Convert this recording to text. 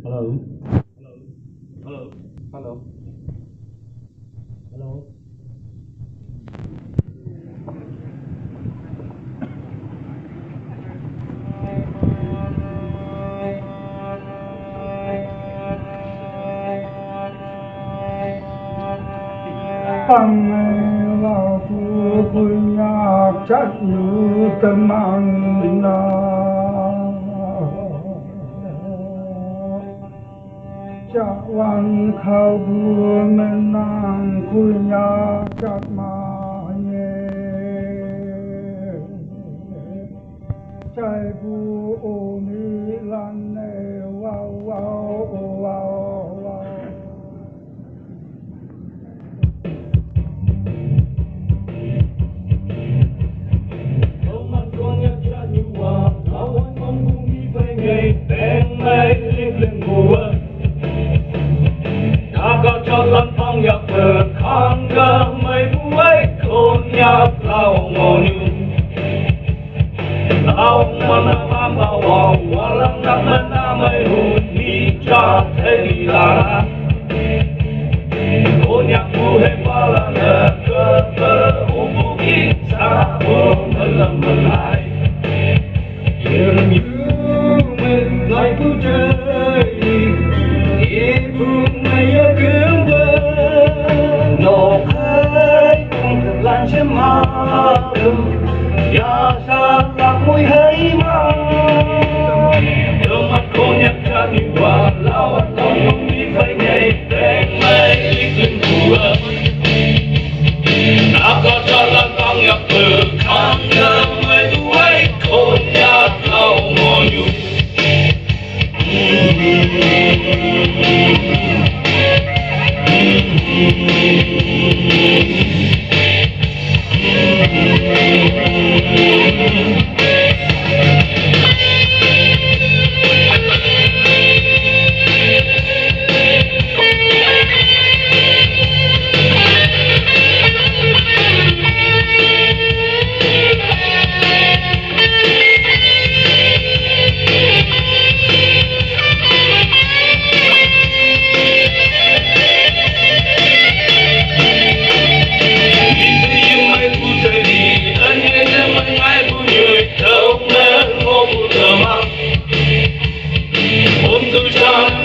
Hello. Hello. Hello. Hello. Tăng vào phu vui nhạc chắc như tâm ăn bình na cha văn khao vua men nàng vui nhạc chắc mà nhé trai phu ô ni lan nè wow wow wow wow. Lần phong nhập từ con gơ mây muối khôn nhập lao ngô nhu lao mà nam bao hoa hoa lâm nam bên nam mây hùn đi cha thế đi là khôn nhập phu hệ ba là nợ cơ cơ ô phu kí xa phu mân lâm mân lại dường như mình lại phu chơi đi phu mây ở cương nổ khơi lan trên má đường ya sa lạc môi hơi mà đôi mắt cô nhắc ra đi qua lao ăn lòng không đi phải nhảy đèn mây linh phù đã có cho lần con nhập từ khăn ngơ mây đuôi cô nhắc lao ngồi nhung Hãy subscribe